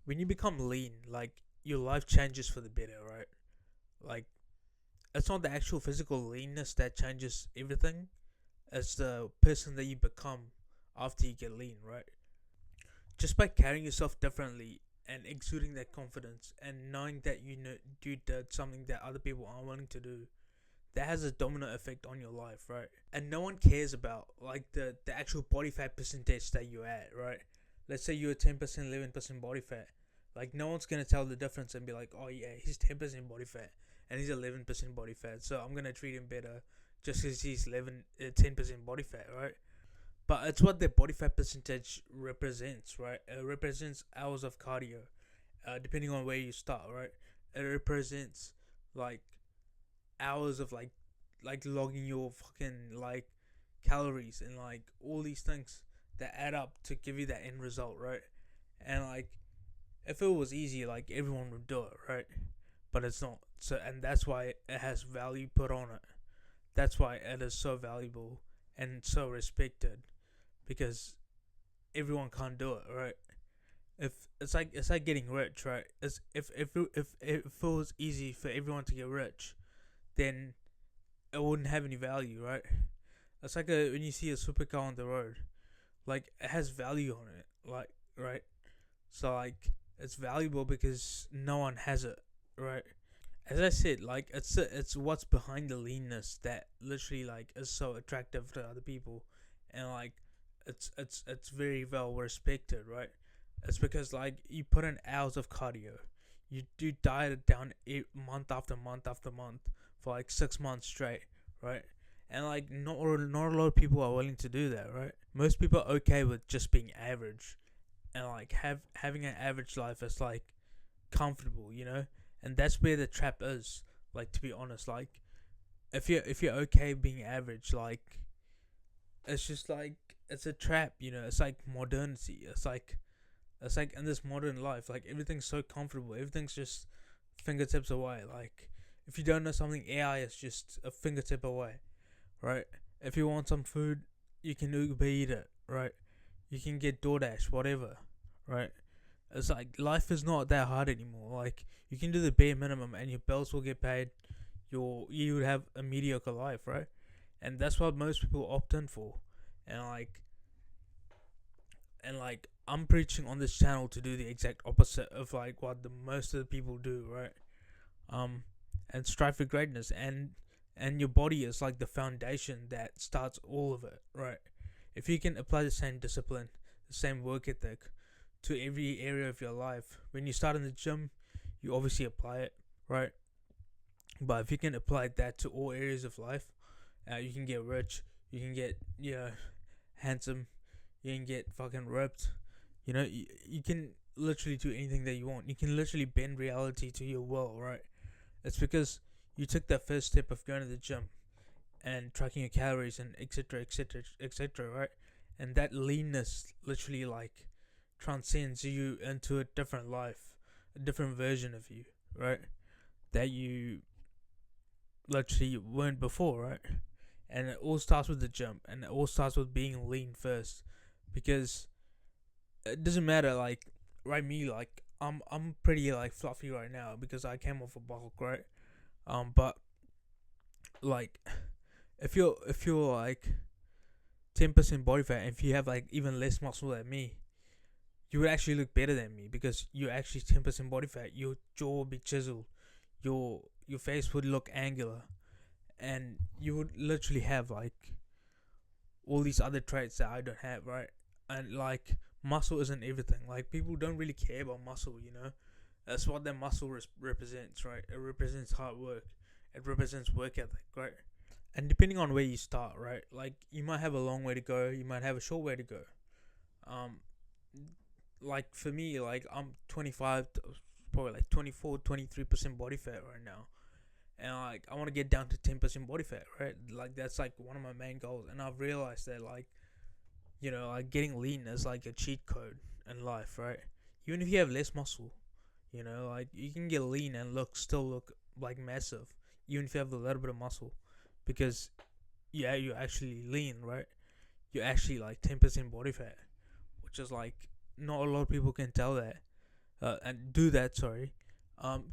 when you become lean, like your life changes for the better, right? Like it's not the actual physical leanness that changes everything. It's the person that you become after you get lean, right? Just by carrying yourself differently and exuding that confidence and knowing that you did something that other people aren't willing to do, that has a domino effect on your life, right? And no one cares about like the actual body fat percentage that you're at, right? Let's say you're 10%, 11% body fat. Like no one's gonna tell the difference and be like, oh yeah, he's 10% body fat and he's 11% body fat, so I'm gonna treat him better just because he's 10% body fat, right? But it's what their body fat percentage represents, right? It represents hours of cardio, depending on where you start, right? It represents like hours of like logging your fucking like calories and like all these things that add up to give you that end result, right? And like if it was easy, like everyone would do it, right? But it's not. So and that's why it has value put on it. That's why it is so valuable and so respected because everyone can't do it, right? If it's like getting rich, right? It's if it was easy for everyone to get rich, then it wouldn't have any value, right? It's like when you see a supercar on the road, like it has value on it, like right. So like it's valuable because no one has it, right? As I said, like it's what's behind the leanness that literally like is so attractive to other people, and like it's very well respected, right? It's because like you put in hours of cardio, you do diet it down month after month after month for like 6 months straight, right? And like not a lot of people are willing to do that, right? Most people are okay with just being average, and like having an average life is like comfortable, you know? And that's where the trap is. Like to be honest, like if you're okay being average, like it's just like it's a trap, you know. It's like modernity. It's like in this modern life, like everything's so comfortable. Everything's just fingertips away. Like if you don't know something, AI is just a fingertip away, right? If you want some food, you can Uber eat it, right? You can get DoorDash, whatever, right? It's like life is not that hard anymore. Like you can do the bare minimum and your bills will get paid. You would have a mediocre life, right? And that's what most people opt in for. And like I'm preaching on this channel to do the exact opposite of like what the most of the people do, right? Um, and strive for greatness. And your body is like the foundation that starts all of it, right? If you can apply the same discipline, the same work ethic to every area of your life, when you start in the gym, you obviously apply it, right? But if you can apply that to all areas of life, you can get rich, you can get handsome, you can get fucking ripped. You can literally do anything that you want. You can literally bend reality to your will, right? It's because you took that first step of going to the gym and tracking your calories and etc etc etc, right? And that leanness literally like transcends you into a different life, a different version of you, right? That you literally weren't before, right? And it all starts with the gym, and it all starts with being lean first, because it doesn't matter. Like, right, me, like I'm pretty like fluffy right now because I came off a bulk, right? But like if you're like 10% body fat, and if you have like even less muscle than me, you would actually look better than me because you're actually 10% body fat. Your jaw would be chiseled, your face would look angular, and you would literally have like all these other traits that I don't have, right? And like muscle isn't everything. Like people don't really care about muscle, you know. That's what that muscle represents, right? It represents hard work. It represents work ethic, right? And depending on where you start, right? Like you might have a long way to go. You might have a short way to go. Um, like for me, like I'm 25, probably like 24, 23% body fat right now, and like I want to get down to 10% body fat, right? Like that's like one of my main goals, and I've realized that like like getting lean is like a cheat code in life, right? Even if you have less muscle, like you can get lean and still look like massive, even if you have a little bit of muscle, because yeah, you're actually lean, right? You're actually like 10% body fat, which is like not a lot of people can tell that. and do that. Sorry,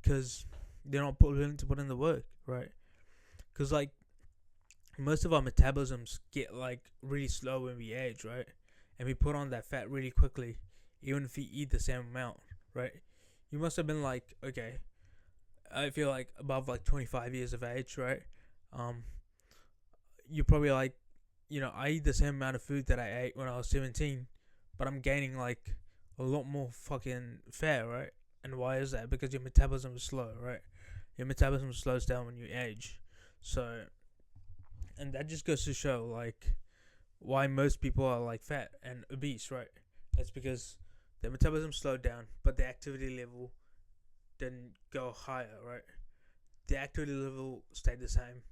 because they're not willing to put in the work, right? Because like most of our metabolisms get like really slow when we age, right? And we put on that fat really quickly, even if we eat the same amount, right? You must have been like, okay, I feel like above like 25 years of age, right? Um, you probably like, I eat the same amount of food that I ate when I was 17, but I'm gaining like a lot more fucking fat, right? And why is that? Because your metabolism is slow, right? Your metabolism slows down when you age. So, and that just goes to show like why most people are like fat and obese, right? That's because their metabolism slowed down, but the activity level didn't go higher, right? The activity level stayed the same,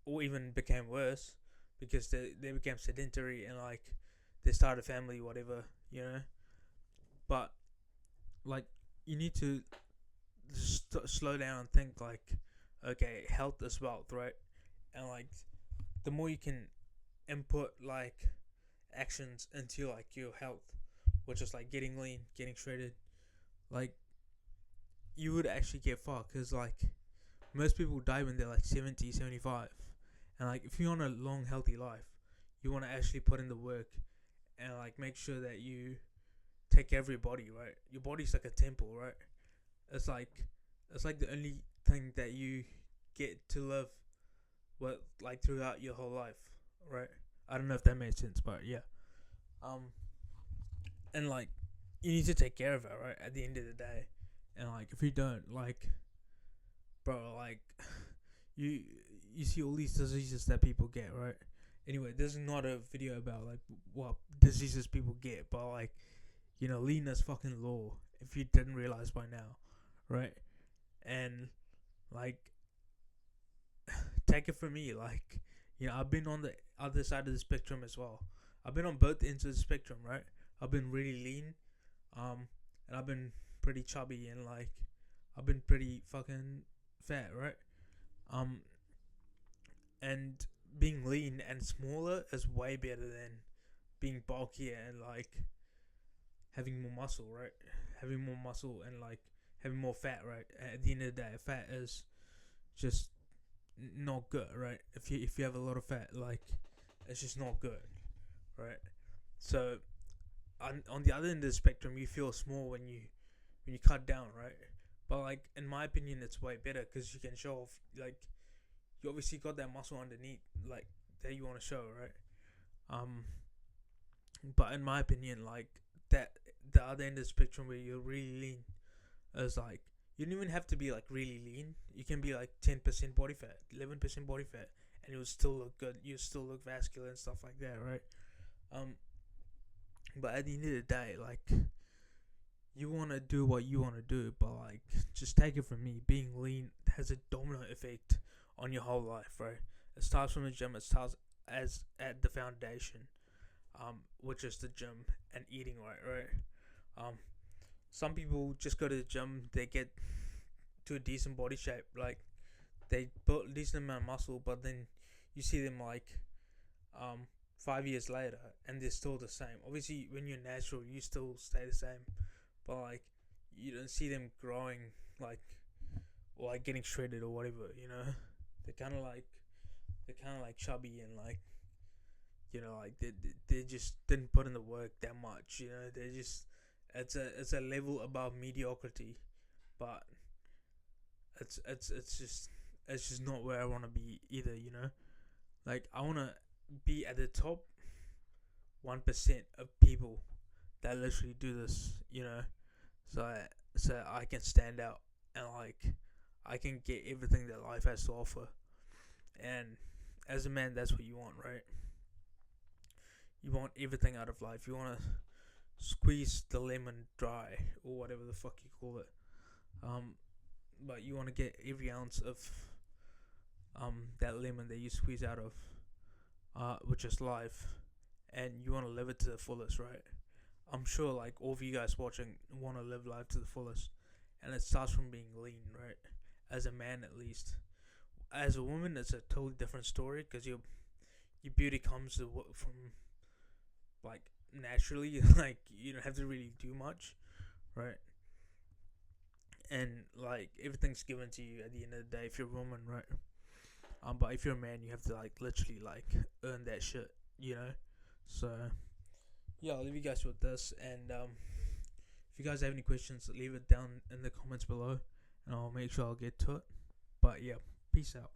or even became worse because they became sedentary and like they started a family, whatever, you know. But like you need to slow down and think like, okay, health is wealth, right? And like the more you can input like actions into like your health, which is like getting lean, getting shredded, like you would actually get far because like most people die when they're like 70, 75. And like if you want a long healthy life, you want to actually put in the work and like make sure that you take care of your body, right? Your body's like a temple, right? It's like it's like the only thing that you get to live with like throughout your whole life, right? I don't know if that made sense, but yeah. Um, and like you need to take care of it, right? At the end of the day, and like if you don't, like, bro, like you you see all these diseases that people get, right? Anyway, this is not a video about like what diseases people get, but like lean is fucking law. If you didn't realize by now, right? And like take it from me, like I've been on the other side of the spectrum as well. I've been on both ends of the spectrum, right? I've been really lean, and I've been pretty chubby, and like I've been pretty fucking fat, right? Um, and being lean and smaller is way better than being bulkier and like having more muscle, right? Having more muscle and like having more fat, right? At the end of the day, fat is just not good, right? If you have a lot of fat, like it's just not good, right? So on the other end of the spectrum, you feel small when you cut down, right? But like in my opinion, it's way better because you can show off. Like you obviously got that muscle underneath, like that you want to show, right? Um, but in my opinion, like that the other end of the spectrum where you're really lean is like you don't even have to be like really lean. You can be like 10% body fat, 11% body fat, and you'll still look good. You still look vascular and stuff like that, right? Um, but at the end of the day, like you want to do what you want to do, but like just take it from me, being lean has a domino effect on your whole life, right? It starts from the gym. It starts as at the foundation, which is the gym and eating right. Um, some people just go to the gym, they get to a decent body shape, like they built a decent amount of muscle, but then you see them like 5 years later and they're still the same. Obviously, when you're natural, you still stay the same, but like you don't see them growing like or like getting shredded or whatever. They're kind of like chubby and like like they just didn't put in the work that much. They just it's a level above mediocrity, but it's just not where I want to be either. Like I want to be at the top 1% of people that literally do this. So I can stand out and like I can get everything that life has to offer. And as a man, that's what you want, right? You want everything out of life. You want to squeeze the lemon dry or whatever the fuck you call it. Um, but you want to get every ounce of that lemon that you squeeze out of, which is life, and you want to live it to the fullest, right? I'm sure like all of you guys watching want to live life to the fullest, and it starts from being lean, right? As a man, at least. As a woman, it's a totally different story because your beauty comes from like naturally, like you don't have to really do much, right? like everything's given to you at the end of the day if you're a woman, right? But if you're a man, you have to like literally like earn that shit, you know. So yeah, I'll leave you guys with this, and if you guys have any questions, leave it down in the comments below, and I'll make sure I'll get to it. But yeah, peace out.